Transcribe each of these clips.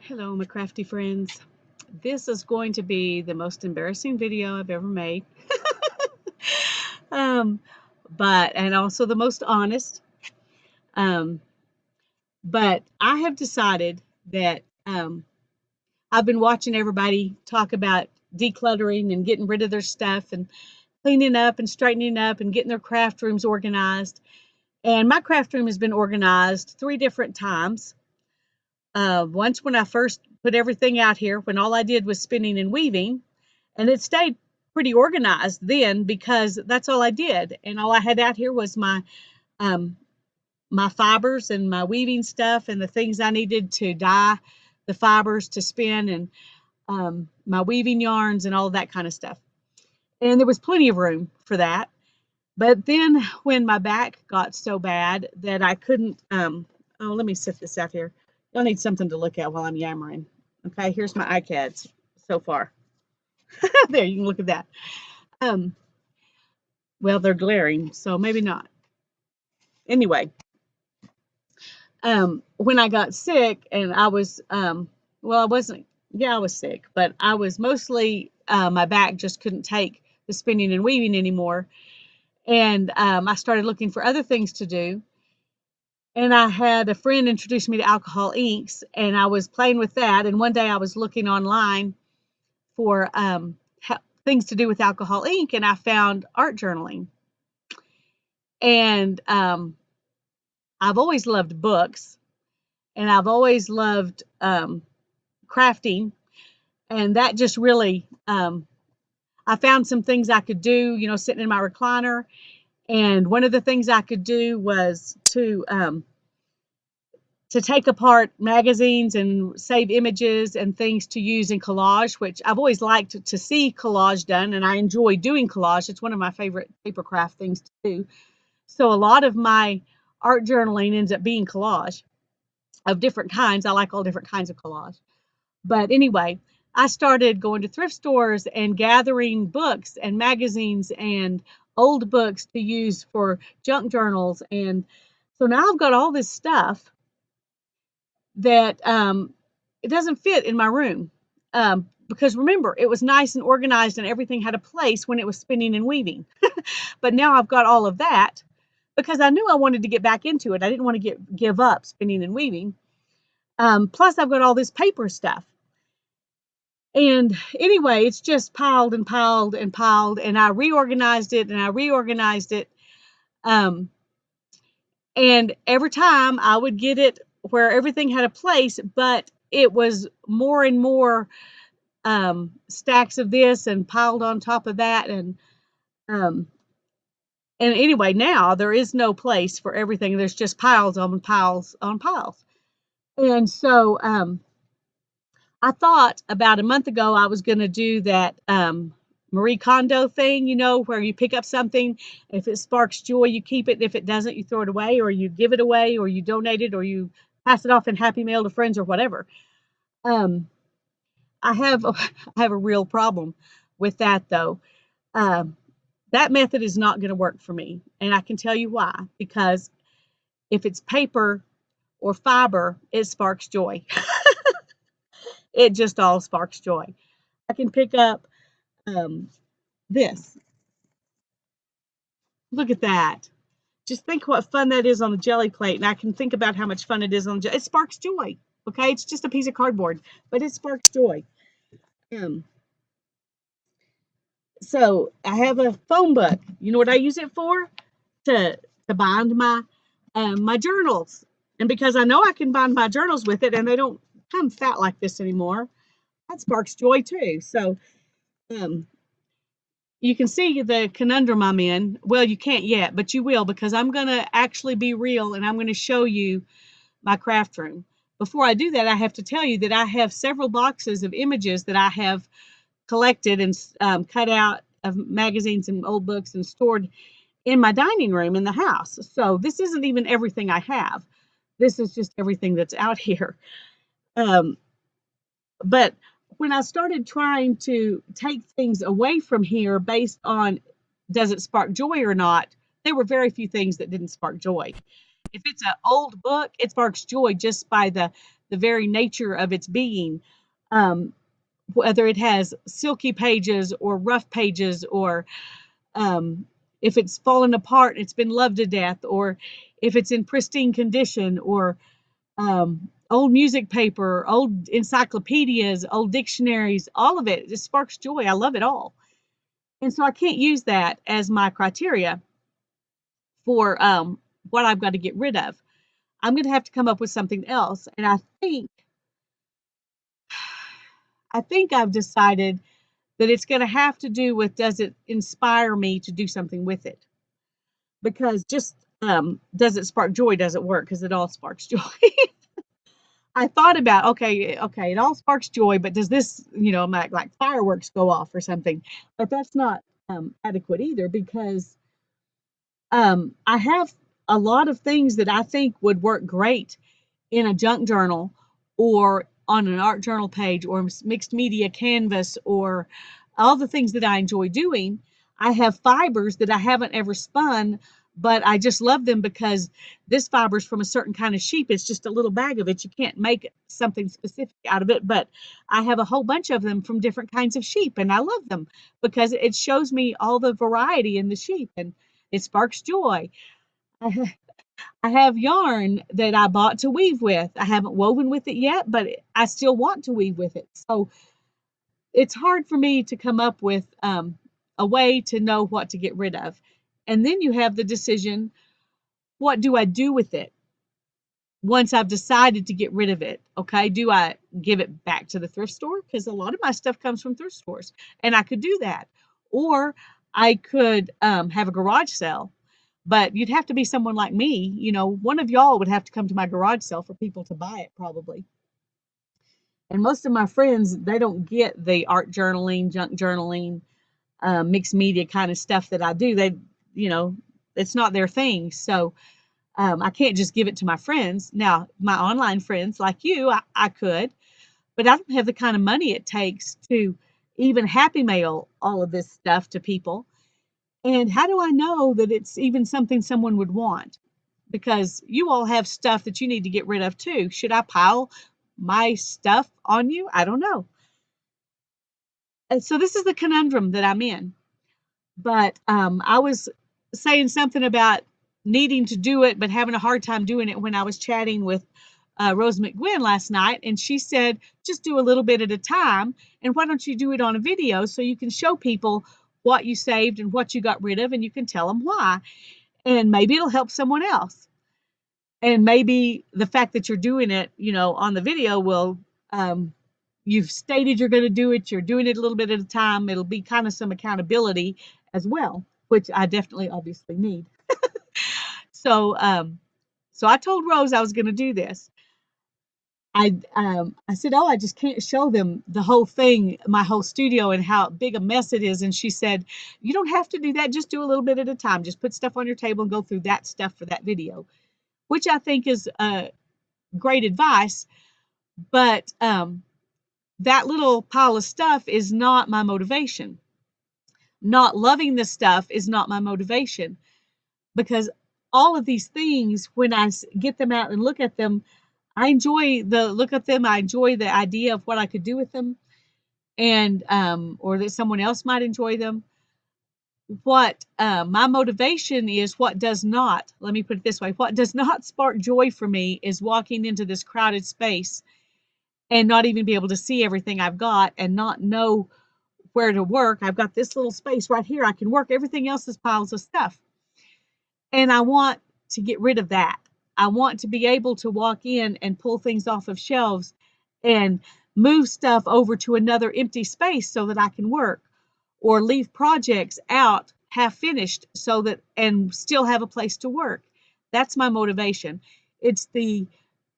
Hello, my crafty friends. This is going to be the most embarrassing video I've ever made. um, and also the most honest. Um, but I have decided that I've been watching everybody talk about decluttering and getting rid of their stuff and cleaning up and straightening up and getting their craft rooms organized. And my craft room has been organized 3 different times. Once when I first put everything out here, when all I did was spinning and weaving, and it stayed pretty organized then because that's all I did, and all I had out here was um, my fibers and my weaving stuff and the things I needed to dye the fibers to spin and my weaving yarns and all that kind of stuff. And there was plenty of room for that. But then when my back got so bad that I couldn't, let me set this out here. Y'all need something to look at while I'm yammering. Okay, here's my iCads so far. There, you can look at that. Um, well, they're glaring, so maybe not. Anyway, when I got sick and I was, I wasn't, yeah, I was sick, but I was mostly, my back just couldn't take the spinning and weaving anymore. And I started looking for other things to do. And I had a friend introduce me to alcohol inks, and I was playing with that. And one day I was looking online for things to do with alcohol ink, and I found art journaling. And I've always loved books, and I've always loved crafting, and that just really, I found some things I could do, sitting in my recliner. And one of the things I could do was to take apart magazines and save images and things to use in collage, which I've always liked to see collage done, and I enjoy doing collage. It's one of my favorite paper craft things to do. So a lot of my art journaling ends up being collage of different kinds. I like all different kinds of collage. But anyway, I started going to thrift stores and gathering books and magazines and old books to use for junk journals. And so now I've got all this stuff that it doesn't fit in my room. Because remember, it was nice and organized and everything had a place when it was spinning and weaving. But now I've got all of that because I knew I wanted to get back into it. I didn't want to give up spinning and weaving. Plus, I've got all this paper stuff. And anyway, it's just piled and piled and piled. And I reorganized it and I reorganized it. And every time I would get it where everything had a place, but it was more and more stacks of this and piled on top of that. Um, and anyway, now there is no place for everything. There's just piles on piles on piles. And so I thought about a month ago I was going to do that Marie Kondo thing, where you pick up something. If it sparks joy, you keep it. And if it doesn't, you throw it away, or you give it away, or you donate it, or you pass it off in Happy Mail to friends or whatever. Um, I have a real problem with that, though. That method is not going to work for me, and I can tell you why. Because if it's paper or fiber, it sparks joy. It just all sparks joy. I can pick up this. Look at that. Just think what fun that is on a jelly plate, and I can think about how much fun it is on it sparks joy. Okay, it's just a piece of cardboard, but it sparks joy. So I have a phone book. You know what I use it for? To bind my journals, and because I know I can bind my journals with it, and they don't come fat like this anymore, that sparks joy too. So you can see the conundrum I'm in. Well, you can't yet, but you will, because I'm going to actually be real and I'm going to show you my craft room. Before I do that, I have to tell you that I have several boxes of images that I have collected and cut out of magazines and old books and stored in my dining room in the house. So this isn't even everything I have. This is just everything that's out here. But when I started trying to take things away from here based on does it spark joy or not, there were very few things that didn't spark joy. If it's an old book, it sparks joy just by the the very nature of its being. Um, Whether it has silky pages or rough pages, or um, if it's fallen apart, it's been loved to death, or if it's in pristine condition, or old music paper, old encyclopedias, old dictionaries, all of it just sparks joy. I love it all. And so I can't use that as my criteria for what I've got to get rid of. I'm going to have to come up with something else. And I think I've decided that it's going to have to do with, does it inspire me to do something with it? Because just does it spark joy doesn't work, because it all sparks joy. I thought about, okay, it all sparks joy, but does this, like fireworks go off or something? But that's not adequate either, because I have a lot of things that I think would work great in a junk journal, or on an art journal page, or mixed media canvas, or all the things that I enjoy doing. I have fibers that I haven't ever spun, but I just love them because this fiber's from a certain kind of sheep. It's just a little bag of it. You can't make something specific out of it, but I have a whole bunch of them from different kinds of sheep, and I love them because it shows me all the variety in the sheep, and it sparks joy. I have yarn that I bought to weave with. I haven't woven with it yet, but I still want to weave with it. So it's hard for me to come up with a way to know what to get rid of. And then you have the decision, what do I do with it once I've decided to get rid of it? Okay, do I give it back to the thrift store? Because a lot of my stuff comes from thrift stores, and I could do that. Or I could have a garage sale. But you'd have to be someone like me, one of y'all would have to come to my garage sale for people to buy it, probably. And most of my friends, they don't get the art journaling, junk journaling, mixed media kind of stuff that I do. It's not their thing. So I can't just give it to my friends. Now, my online friends like you, I could, but I don't have the kind of money it takes to even happy mail all of this stuff to people. And how do I know that it's even something someone would want? Because you all have stuff that you need to get rid of too. Should I pile my stuff on you? I don't know. And so this is the conundrum that I'm in. But I was saying something about needing to do it, but having a hard time doing it when I was chatting with Rose McGuinn last night. And she said, just do a little bit at a time. And why don't you do it on a video so you can show people what you saved and what you got rid of, and you can tell them why. And maybe it'll help someone else. And maybe the fact that you're doing it, on the video will, you've stated you're going to do it, you're doing it a little bit at a time. It'll be kind of some accountability as well, which I definitely obviously need. So, so I told Rose I was going to do this. I said, oh, I just can't show them the whole thing, my whole studio, and how big a mess it is. And she said, you don't have to do that. Just do a little bit at a time. Just put stuff on your table and go through that stuff for that video, which I think is great advice. But that little pile of stuff is not my motivation. Not loving the stuff is not my motivation, because all of these things, when I get them out and look at them, I enjoy the look at them. I enjoy the idea of what I could do with them, and or that someone else might enjoy them. What my motivation is, what does not, let me put it this way, what does not spark joy for me is walking into this crowded space and not even be able to see everything I've got and not know where to work. I've got this little space right here. I can work. Everything else is piles of stuff. And I want to get rid of that. I want to be able to walk in and pull things off of shelves and move stuff over to another empty space so that I can work, or leave projects out half finished so that, and still have a place to work. That's my motivation. It's the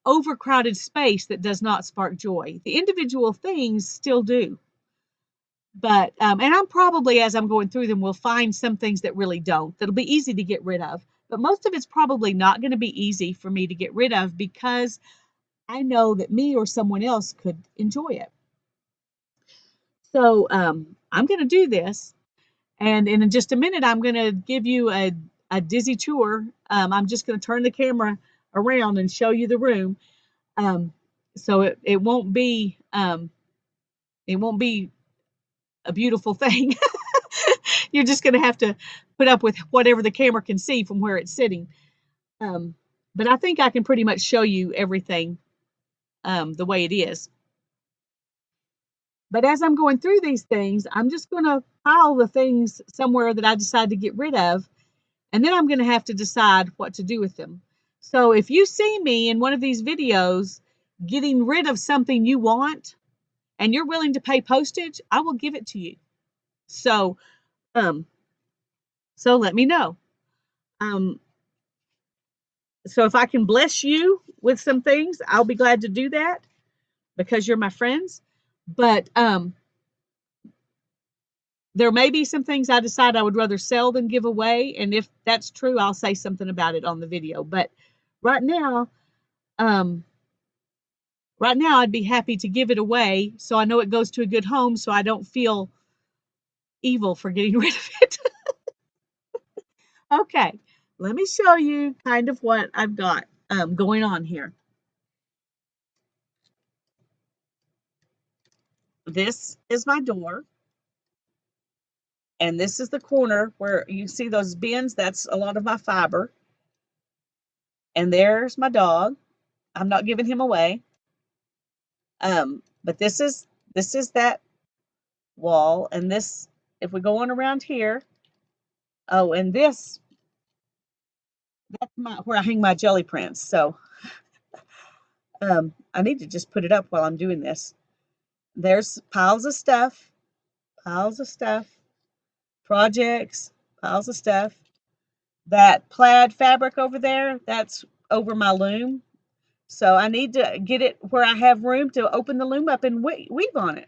overcrowded space that does not spark joy. The individual things still do. But, and I'm probably, as I'm going through them, will find some things that really don't, that'll be easy to get rid of. But most of it's probably not going to be easy for me to get rid of, because I know that me or someone else could enjoy it. So I'm going to do this. And in just a minute, I'm going to give you a dizzy tour. I'm just going to turn the camera around and show you the room. So it won't be a beautiful thing. You're just going to have to put up with whatever the camera can see from where it's sitting. Um, but I think I can pretty much show you everything the way it is. But as I'm going through these things, I'm just going to pile the things somewhere that I decide to get rid of, and then I'm going to have to decide what to do with them. So if you see me in one of these videos getting rid of something you want and you're willing to pay postage, I will give it to you. So, um, so let me know. Um, so if I can bless you with some things, I'll be glad to do that because you're my friends. But there may be some things I decide I would rather sell than give away, and if that's true, I'll say something about it on the video. But right now, um, I'd be happy to give it away so I know it goes to a good home, so I don't feel evil for getting rid of it. Okay, let me show you kind of what I've got going on here. This is my door. And this is the corner where you see those bins. That's a lot of my fiber. And there's my dog. I'm not giving him away. But this is that wall. And this, if we go on around here, oh, and this, that's where I hang my jelly prints. So I need to just put it up while I'm doing this. There's piles of stuff, projects, piles of stuff. That plaid fabric over there, that's over my loom. So I need to get it where I have room to open the loom up and weave on it.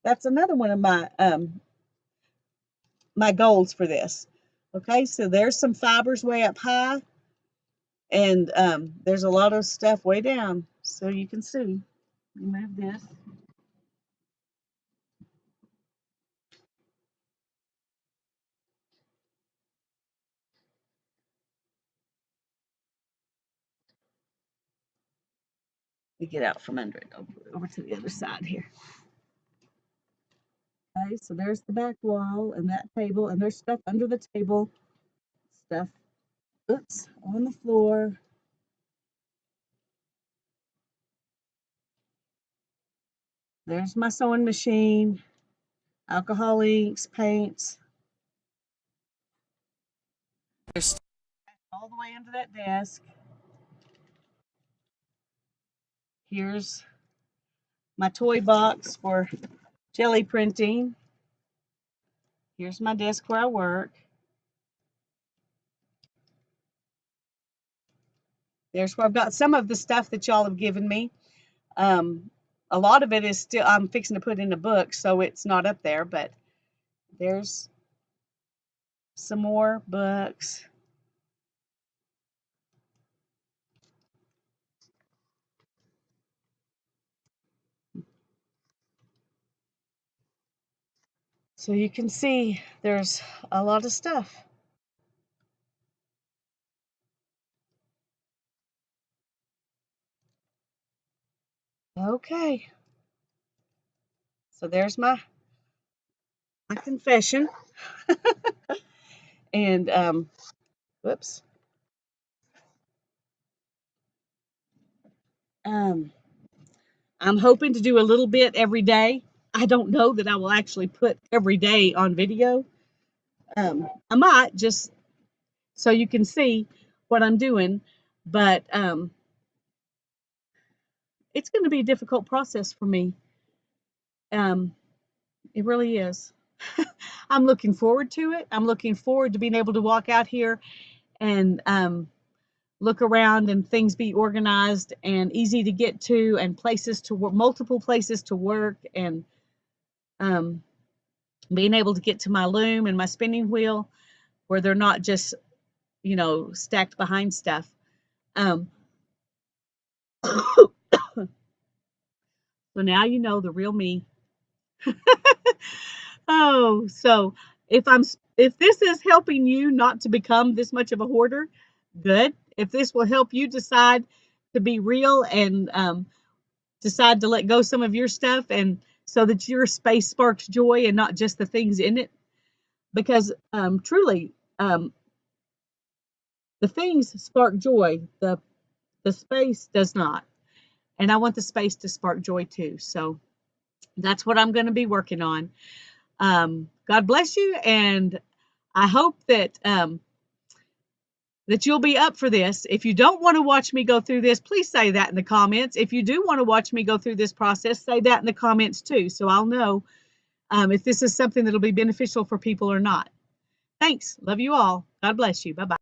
That's another one of my goals for this. Okay, so there's some fibers way up high, and there's a lot of stuff way down. So you can see. Move this. We get out from under it over to the other side here. Okay, so there's the back wall and that table, and there's stuff under the table, stuff, oops, on the floor. There's my sewing machine, alcohol inks, paints. There's all the way under that desk. Here's my toy box for jelly printing. Here's my desk where I work. There's where I've got some of the stuff that y'all have given me. A lot of it is still, I'm fixing to put in a book, so it's not up there, but there's some more books. So you can see there's a lot of stuff. Okay. So there's my confession. And whoops. I'm hoping to do a little bit every day. I don't know that I will actually put every day on video. I might just so you can see what I'm doing, but it's going to be a difficult process for me. It really is. I'm looking forward to it. I'm looking forward to being able to walk out here and look around and things be organized and easy to get to, and places to work, multiple places to work, and being able to get to my loom and my spinning wheel where they're not just, stacked behind stuff. So now you know the real me. Oh, so if this is helping you not to become this much of a hoarder, good. If this will help you decide to be real and decide to let go some of your stuff, and so that your space sparks joy and not just the things in it. Because truly, the things spark joy, the space does not. And I want the space to spark joy too. So that's what I'm going to be working on. God bless you, and I hope that that you'll be up for this. If you don't want to watch me go through this, please say that in the comments. If you do want to watch me go through this process, say that in the comments too, so I'll know if this is something that'll be beneficial for people or not. Thanks. Love you all. God bless you. Bye-bye.